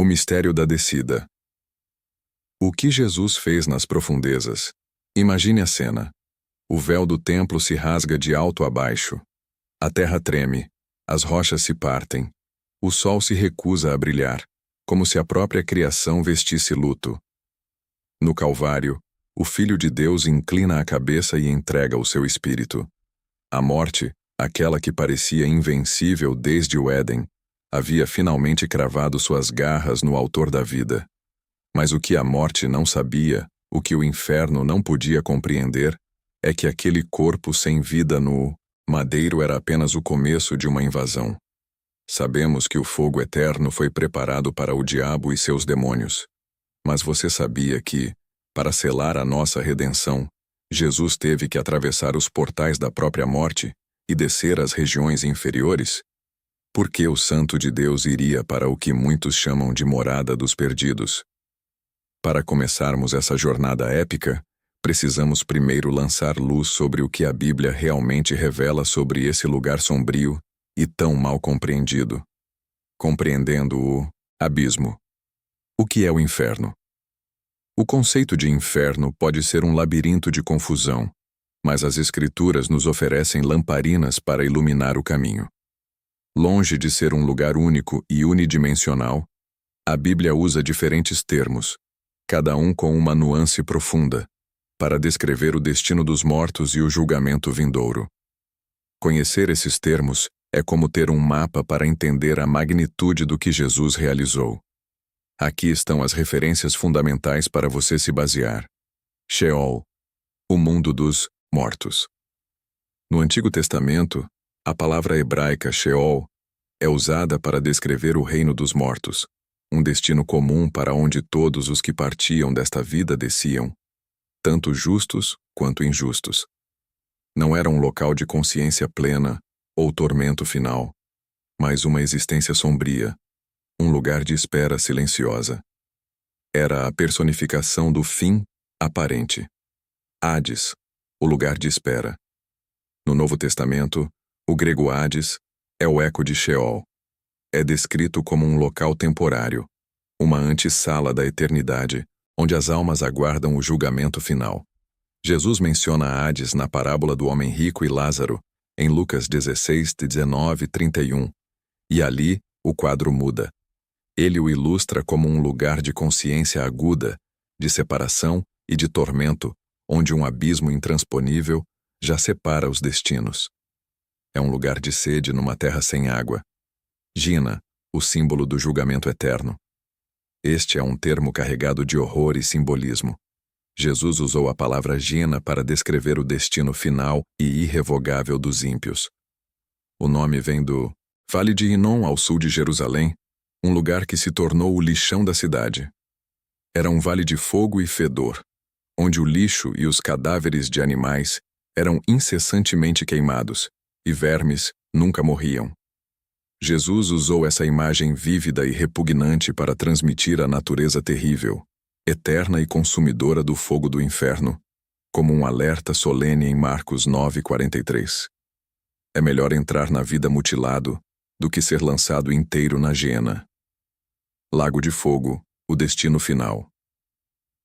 O mistério da descida. O que Jesus fez nas profundezas? Imagine a cena. O véu do templo se rasga de alto a baixo. A terra treme, as rochas se partem. O sol se recusa a brilhar, como se a própria criação vestisse luto. No Calvário, o Filho de Deus inclina a cabeça e entrega o seu espírito. A morte, aquela que parecia invencível desde o Éden, havia finalmente cravado suas garras no autor da vida. Mas o que a morte não sabia, o que o inferno não podia compreender, é que aquele corpo sem vida no madeiro era apenas o começo de uma invasão. Sabemos que o fogo eterno foi preparado para o diabo e seus demônios. Mas você sabia que, para selar a nossa redenção, Jesus teve que atravessar os portais da própria morte e descer às regiões inferiores? Por que o Santo de Deus iria para o que muitos chamam de morada dos perdidos? Para começarmos essa jornada épica, precisamos primeiro lançar luz sobre o que a Bíblia realmente revela sobre esse lugar sombrio e tão mal compreendido. Compreendendo o abismo. O que é o inferno? O conceito de inferno pode ser um labirinto de confusão, mas as Escrituras nos oferecem lamparinas para iluminar o caminho. Longe de ser um lugar único e unidimensional, a Bíblia usa diferentes termos, cada um com uma nuance profunda, para descrever o destino dos mortos e o julgamento vindouro. Conhecer esses termos é como ter um mapa para entender a magnitude do que Jesus realizou. Aqui estão as referências fundamentais para você se basear. Sheol, o mundo dos mortos. No Antigo Testamento, a palavra hebraica Sheol é usada para descrever o reino dos mortos, um destino comum para onde todos os que partiam desta vida desciam, tanto justos quanto injustos. Não era um local de consciência plena ou tormento final, mas uma existência sombria, um lugar de espera silenciosa. Era a personificação do fim aparente. Hades, o lugar de espera. No Novo Testamento, o grego Hades é o eco de Sheol. É descrito como um local temporário, uma antessala da eternidade, onde as almas aguardam o julgamento final. Jesus menciona Hades na parábola do homem rico e Lázaro, em Lucas 16, 19 e 31, e ali o quadro muda. Ele o ilustra como um lugar de consciência aguda, de separação e de tormento, onde um abismo intransponível já separa os destinos. É um lugar de sede numa terra sem água. Gina, o símbolo do julgamento eterno. Este é um termo carregado de horror e simbolismo. Jesus usou a palavra Gina para descrever o destino final e irrevogável dos ímpios. O nome vem do Vale de Hinom, ao sul de Jerusalém, um lugar que se tornou o lixão da cidade. Era um vale de fogo e fedor, onde o lixo e os cadáveres de animais eram incessantemente queimados, e vermes nunca morriam. Jesus usou essa imagem vívida e repugnante para transmitir a natureza terrível, eterna e consumidora do fogo do inferno, como um alerta solene em Marcos 9:43. É melhor entrar na vida mutilado do que ser lançado inteiro na Geena. Lago de Fogo, o destino final.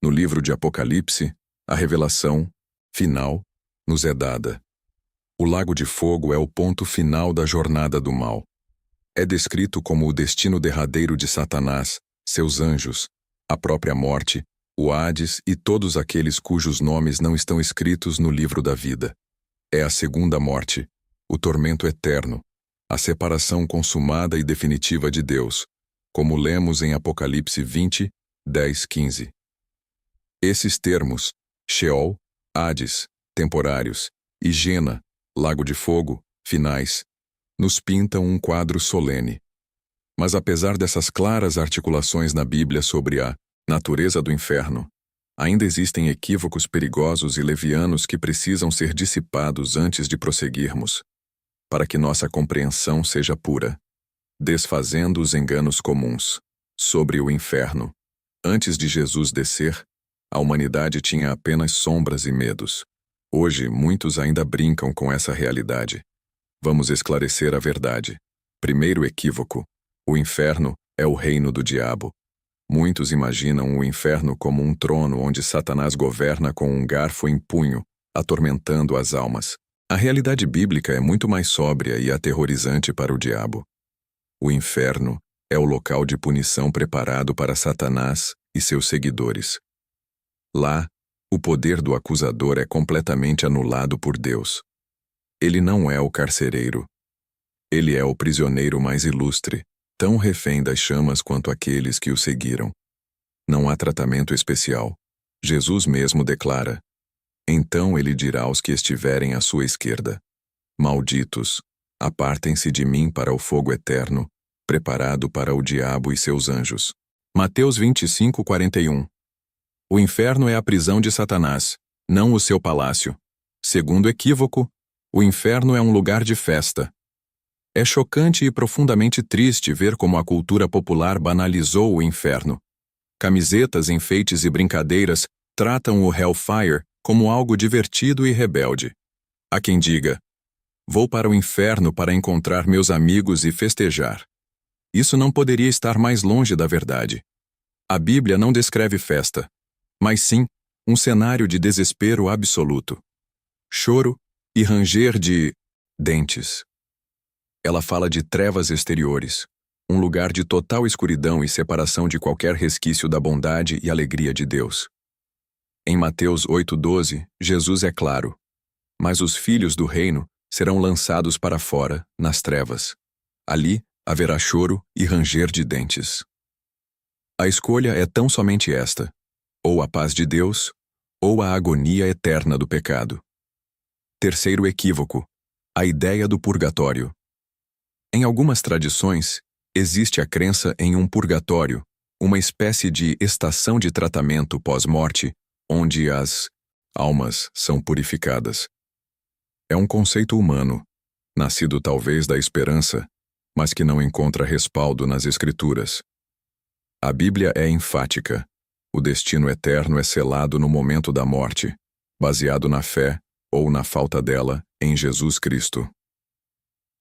No livro de Apocalipse, a revelação final nos é dada. O Lago de Fogo é o ponto final da jornada do mal. É descrito como o destino derradeiro de Satanás, seus anjos, a própria morte, o Hades e todos aqueles cujos nomes não estão escritos no livro da vida. É a segunda morte, o tormento eterno, a separação consumada e definitiva de Deus, como lemos em Apocalipse 20, 10, 15. Esses termos, Sheol, Hades, temporários, e Gena, Lago de Fogo, finais, nos pintam um quadro solene. Mas apesar dessas claras articulações na Bíblia sobre a natureza do inferno, ainda existem equívocos perigosos e levianos que precisam ser dissipados antes de prosseguirmos, para que nossa compreensão seja pura, desfazendo os enganos comuns. Sobre o inferno, antes de Jesus descer, a humanidade tinha apenas sombras e medos. Hoje, muitos ainda brincam com essa realidade. Vamos esclarecer a verdade. Primeiro equívoco: o inferno é o reino do diabo, Muitos imaginam o inferno como um trono onde Satanás governa com um garfo em punho, atormentando as almas. A realidade bíblica é muito mais sóbria e aterrorizante para o diabo. O inferno é o local de punição preparado para Satanás e seus seguidores. Lá, o poder do acusador é completamente anulado por Deus. Ele não é o carcereiro. Ele é o prisioneiro mais ilustre, tão refém das chamas quanto aqueles que o seguiram. Não há tratamento especial. Jesus mesmo declara: então ele dirá aos que estiverem à sua esquerda: malditos, apartem-se de mim para o fogo eterno, preparado para o diabo e seus anjos. Mateus 25:41. O inferno é a prisão de Satanás, não o seu palácio. Segundo equívoco, o inferno é um lugar de festa. É chocante e profundamente triste ver como a cultura popular banalizou o inferno. Camisetas, enfeites e brincadeiras tratam o Hellfire como algo divertido e rebelde. Há quem diga: vou para o inferno para encontrar meus amigos e festejar. Isso não poderia estar mais longe da verdade. A Bíblia não descreve festa, mas sim um cenário de desespero absoluto. Choro e ranger de dentes. Ela fala de trevas exteriores, um lugar de total escuridão e separação de qualquer resquício da bondade e alegria de Deus. Em Mateus 8:12, Jesus é claro: mas os filhos do reino serão lançados para fora, nas trevas. Ali haverá choro e ranger de dentes. A escolha é tão somente esta: ou a paz de Deus, ou a agonia eterna do pecado. Terceiro equívoco: a ideia do purgatório. Em algumas tradições, existe a crença em um purgatório, uma espécie de estação de tratamento pós-morte, onde as almas são purificadas. É um conceito humano, nascido talvez da esperança, mas que não encontra respaldo nas Escrituras. A Bíblia é enfática: o destino eterno é selado no momento da morte, baseado na fé, ou na falta dela, em Jesus Cristo.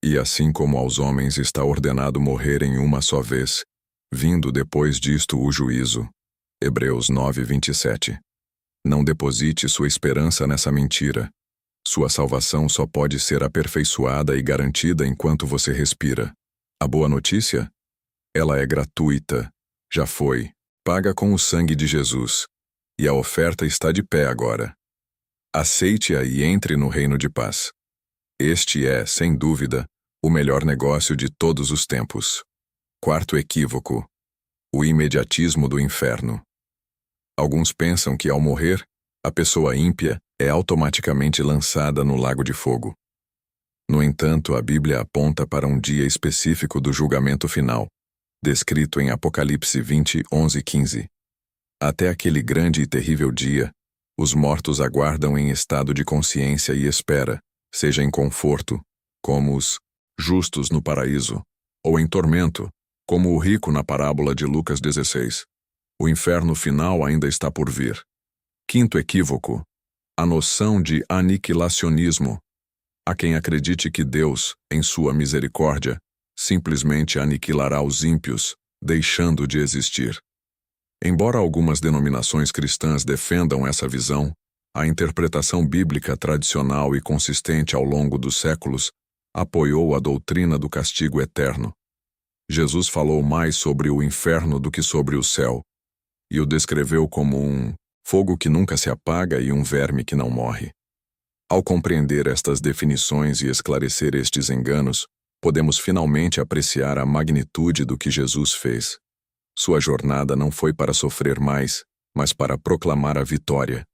E assim como aos homens está ordenado morrer em uma só vez, vindo depois disto o juízo. Hebreus 9:27. Não deposite sua esperança nessa mentira. Sua salvação só pode ser aperfeiçoada e garantida enquanto você respira. A boa notícia? Ela é gratuita. Já foi paga com o sangue de Jesus. E a oferta está de pé agora. Aceite-a e entre no reino de paz. Este é, sem dúvida, o melhor negócio de todos os tempos. Quarto equívoco: o imediatismo do inferno. Alguns pensam que, ao morrer, a pessoa ímpia é automaticamente lançada no lago de fogo. No entanto, a Bíblia aponta para um dia específico do julgamento final, descrito em Apocalipse 20:11-15. Até aquele grande e terrível dia, os mortos aguardam em estado de consciência e espera, seja em conforto, como os justos no paraíso, ou em tormento, como o rico na parábola de Lucas 16. O inferno final ainda está por vir. Quinto equívoco: a noção de aniquilacionismo. Há quem acredite que Deus, em sua misericórdia, simplesmente aniquilará os ímpios, deixando de existir. Embora algumas denominações cristãs defendam essa visão, a interpretação bíblica tradicional e consistente ao longo dos séculos apoiou a doutrina do castigo eterno. Jesus falou mais sobre o inferno do que sobre o céu, e o descreveu como um fogo que nunca se apaga e um verme que não morre. Ao compreender estas definições e esclarecer estes enganos, podemos finalmente apreciar a magnitude do que Jesus fez. Sua jornada não foi para sofrer mais, mas para proclamar a vitória,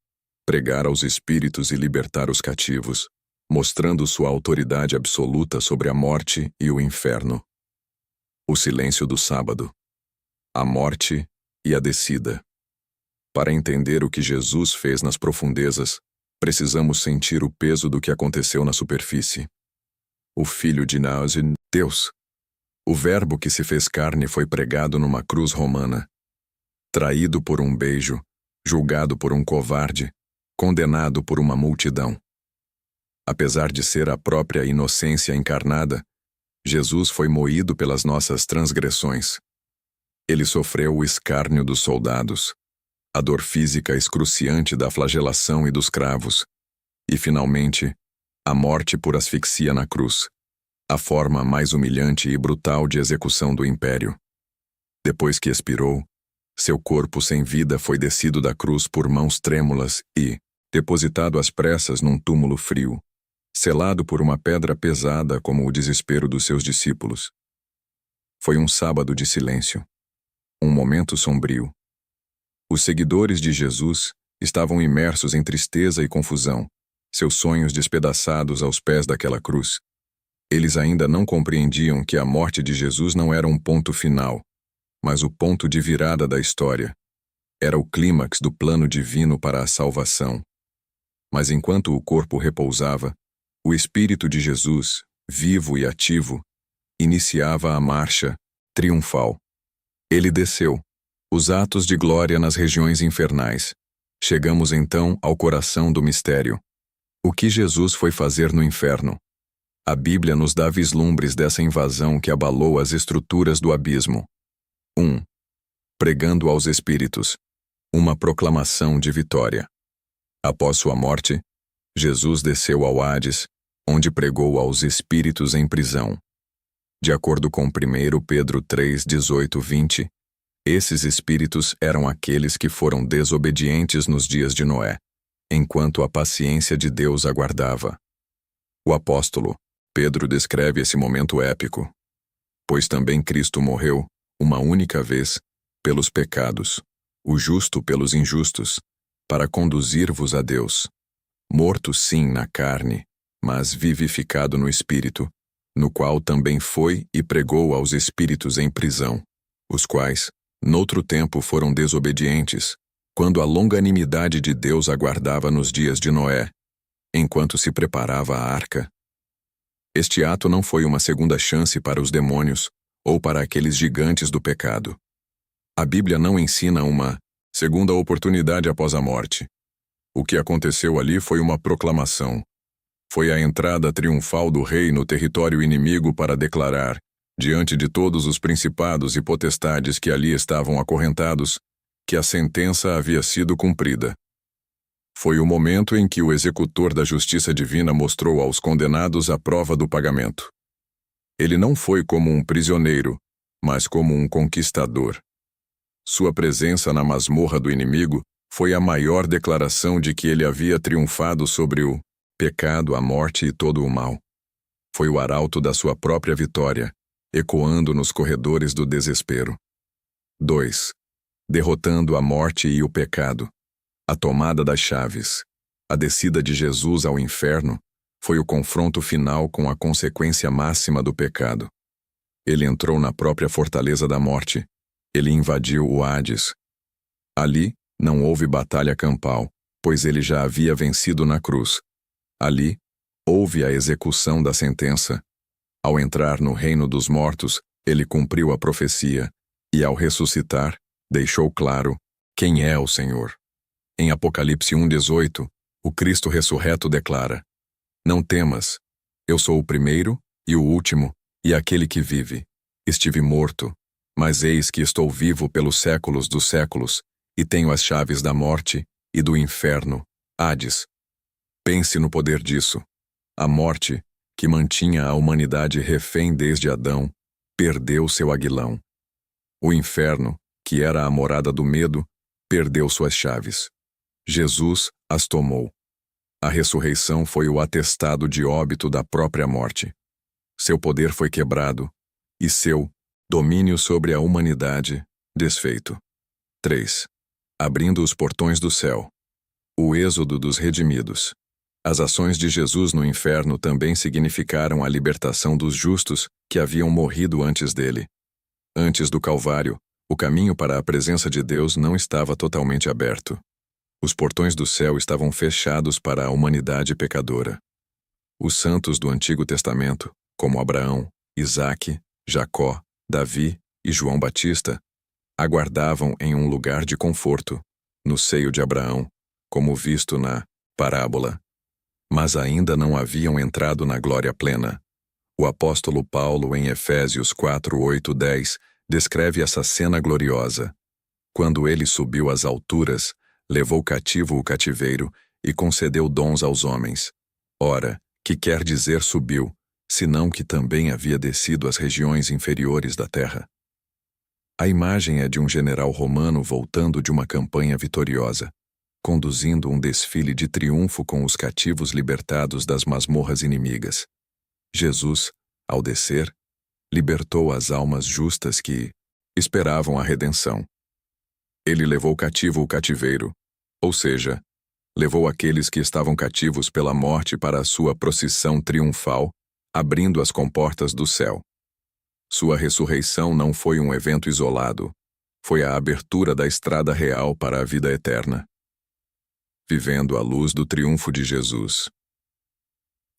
pregar aos espíritos e libertar os cativos, mostrando sua autoridade absoluta sobre a morte e o inferno. O silêncio do sábado. A morte e a descida. Para entender o que Jesus fez nas profundezas, precisamos sentir o peso do que aconteceu na superfície. O Filho de Deus. O Verbo que se fez carne foi pregado numa cruz romana. Traído por um beijo, julgado por um covarde, condenado por uma multidão. Apesar de ser a própria inocência encarnada, Jesus foi moído pelas nossas transgressões. Ele sofreu o escárnio dos soldados, a dor física excruciante da flagelação e dos cravos, e, finalmente, a morte por asfixia na cruz, a forma mais humilhante e brutal de execução do império. Depois que expirou, seu corpo sem vida foi descido da cruz por mãos trêmulas e, depositado às pressas num túmulo frio, selado por uma pedra pesada como o desespero dos seus discípulos. Foi um sábado de silêncio, um momento sombrio. Os seguidores de Jesus estavam imersos em tristeza e confusão, seus sonhos despedaçados aos pés daquela cruz. Eles ainda não compreendiam que a morte de Jesus não era um ponto final, mas o ponto de virada da história. Era o clímax do plano divino para a salvação. Mas enquanto o corpo repousava, o Espírito de Jesus, vivo e ativo, iniciava a marcha triunfal. Ele desceu, os atos de glória nas regiões infernais. Chegamos então ao coração do mistério. O que Jesus foi fazer no inferno? A Bíblia nos dá vislumbres dessa invasão que abalou as estruturas do abismo. 1. Pregando aos espíritos. Uma proclamação de vitória. Após sua morte, Jesus desceu ao Hades, onde pregou aos espíritos em prisão. De acordo com 1 Pedro 3, 18-20, esses espíritos eram aqueles que foram desobedientes nos dias de Noé, enquanto a paciência de Deus aguardava. O apóstolo Pedro descreve esse momento épico. Pois também Cristo morreu, uma única vez, pelos pecados, o justo pelos injustos, para conduzir-vos a Deus. Morto sim na carne, mas vivificado no espírito, no qual também foi e pregou aos espíritos em prisão, os quais, noutro tempo foram desobedientes, quando a longanimidade de Deus aguardava nos dias de Noé, enquanto se preparava a arca. Este ato não foi uma segunda chance para os demônios ou para aqueles gigantes do pecado. A Bíblia não ensina uma segunda oportunidade após a morte. O que aconteceu ali foi uma proclamação. Foi a entrada triunfal do rei no território inimigo para declarar, diante de todos os principados e potestades que ali estavam acorrentados, que a sentença havia sido cumprida. Foi o momento em que o executor da justiça divina mostrou aos condenados a prova do pagamento. Ele não foi como um prisioneiro, mas como um conquistador. Sua presença na masmorra do inimigo foi a maior declaração de que ele havia triunfado sobre o pecado, a morte e todo o mal. Foi o arauto da sua própria vitória, ecoando nos corredores do desespero. 2. Derrotando a morte e o pecado. A tomada das chaves, a descida de Jesus ao inferno, foi o confronto final com a consequência máxima do pecado. Ele entrou na própria fortaleza da morte. Ele invadiu o Hades. Ali, não houve batalha campal, pois ele já havia vencido na cruz. Ali, houve a execução da sentença. Ao entrar no reino dos mortos, ele cumpriu a profecia, e ao ressuscitar, deixou claro quem é o Senhor. Em Apocalipse 1:18, o Cristo ressurreto declara: Não temas, eu sou o primeiro e o último, e aquele que vive. Estive morto, mas eis que estou vivo pelos séculos dos séculos, e tenho as chaves da morte e do inferno, Hades. Pense no poder disso. A morte, que mantinha a humanidade refém desde Adão, perdeu seu aguilão. O inferno, que era a morada do medo, perdeu suas chaves. Jesus as tomou. A ressurreição foi o atestado de óbito da própria morte. Seu poder foi quebrado, e seu domínio sobre a humanidade desfeito. 3. Abrindo os portões do céu. O êxodo dos redimidos. As ações de Jesus no inferno também significaram a libertação dos justos que haviam morrido antes dele. Antes do Calvário, o caminho para a presença de Deus não estava totalmente aberto. Os portões do céu estavam fechados para a humanidade pecadora. Os santos do Antigo Testamento, como Abraão, Isaque, Jacó, Davi e João Batista, aguardavam em um lugar de conforto, no seio de Abraão, como visto na parábola. Mas ainda não haviam entrado na glória plena. O apóstolo Paulo, em Efésios 4:8-10, descreve essa cena gloriosa. Quando ele subiu às alturas, levou cativo o cativeiro e concedeu dons aos homens. Ora, que quer dizer subiu, senão que também havia descido às regiões inferiores da terra? A imagem é de um general romano voltando de uma campanha vitoriosa, conduzindo um desfile de triunfo com os cativos libertados das masmorras inimigas. Jesus, ao descer, libertou as almas justas que esperavam a redenção. Ele levou cativo o cativeiro, ou seja, levou aqueles que estavam cativos pela morte para a sua procissão triunfal, abrindo as comportas do céu. Sua ressurreição não foi um evento isolado, foi a abertura da estrada real para a vida eterna. Vivendo à luz do triunfo de Jesus.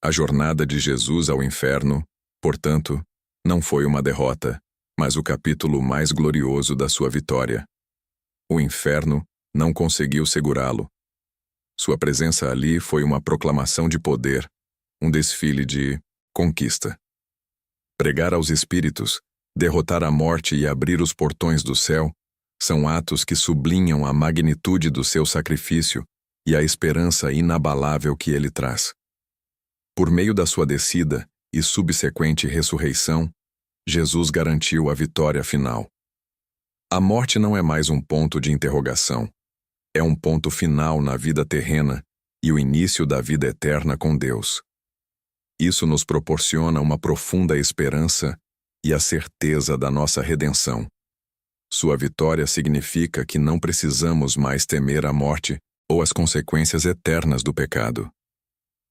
A jornada de Jesus ao inferno, portanto, não foi uma derrota, mas o capítulo mais glorioso da sua vitória. O inferno não conseguiu segurá-lo. Sua presença ali foi uma proclamação de poder, um desfile de conquista. Pregar aos espíritos, derrotar a morte e abrir os portões do céu, são atos que sublinham a magnitude do seu sacrifício e a esperança inabalável que ele traz. Por meio da sua descida e subsequente ressurreição, Jesus garantiu a vitória final. A morte não é mais um ponto de interrogação. É um ponto final na vida terrena e o início da vida eterna com Deus. Isso nos proporciona uma profunda esperança e a certeza da nossa redenção. Sua vitória significa que não precisamos mais temer a morte ou as consequências eternas do pecado.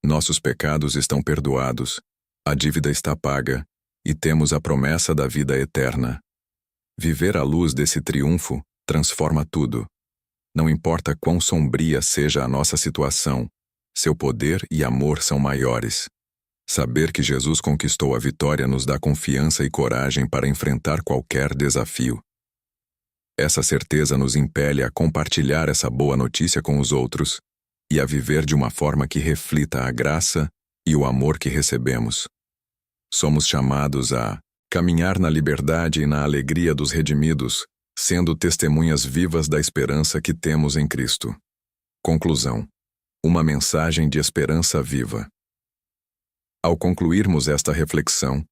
Nossos pecados estão perdoados, a dívida está paga e temos a promessa da vida eterna. Viver à luz desse triunfo transforma tudo. Não importa quão sombria seja a nossa situação, seu poder e amor são maiores. Saber que Jesus conquistou a vitória nos dá confiança e coragem para enfrentar qualquer desafio. Essa certeza nos impele a compartilhar essa boa notícia com os outros e a viver de uma forma que reflita a graça e o amor que recebemos. Somos chamados a caminhar na liberdade e na alegria dos redimidos, sendo testemunhas vivas da esperança que temos em Cristo. Conclusão. Uma mensagem de esperança viva. Ao concluirmos esta reflexão,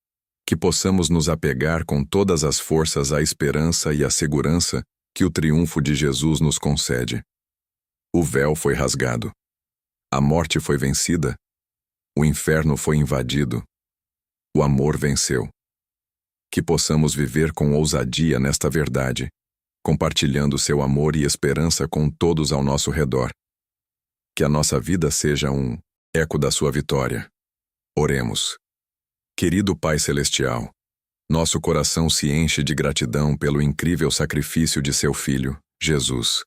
que possamos nos apegar com todas as forças à esperança e à segurança que o triunfo de Jesus nos concede. O véu foi rasgado. A morte foi vencida. O inferno foi invadido. O amor venceu. Que possamos viver com ousadia nesta verdade, compartilhando seu amor e esperança com todos ao nosso redor. Que a nossa vida seja um eco da sua vitória. Oremos. Querido Pai Celestial, nosso coração se enche de gratidão pelo incrível sacrifício de seu Filho, Jesus.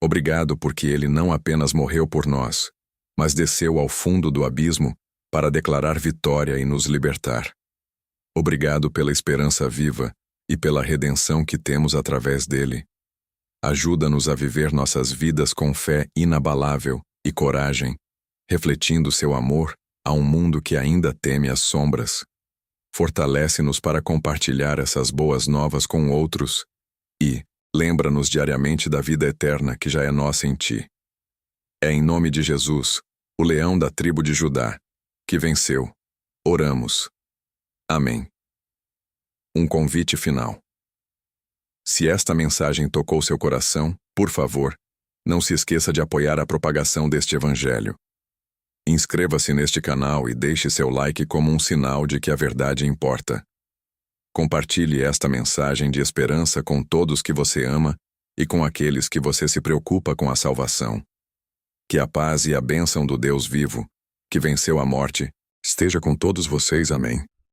Obrigado porque ele não apenas morreu por nós, mas desceu ao fundo do abismo para declarar vitória e nos libertar. Obrigado pela esperança viva e pela redenção que temos através dele. Ajuda-nos a viver nossas vidas com fé inabalável e coragem, refletindo seu amor a um mundo que ainda teme as sombras. Fortalece-nos para compartilhar essas boas novas com outros e lembra-nos diariamente da vida eterna que já é nossa em ti. É em nome de Jesus, o leão da tribo de Judá, que venceu. Oramos. Amém. Um convite final. Se esta mensagem tocou seu coração, por favor, não se esqueça de apoiar a propagação deste evangelho. Inscreva-se neste canal e deixe seu like como um sinal de que a verdade importa. Compartilhe esta mensagem de esperança com todos que você ama e com aqueles que você se preocupa com a salvação. Que a paz e a bênção do Deus vivo, que venceu a morte, esteja com todos vocês. Amém.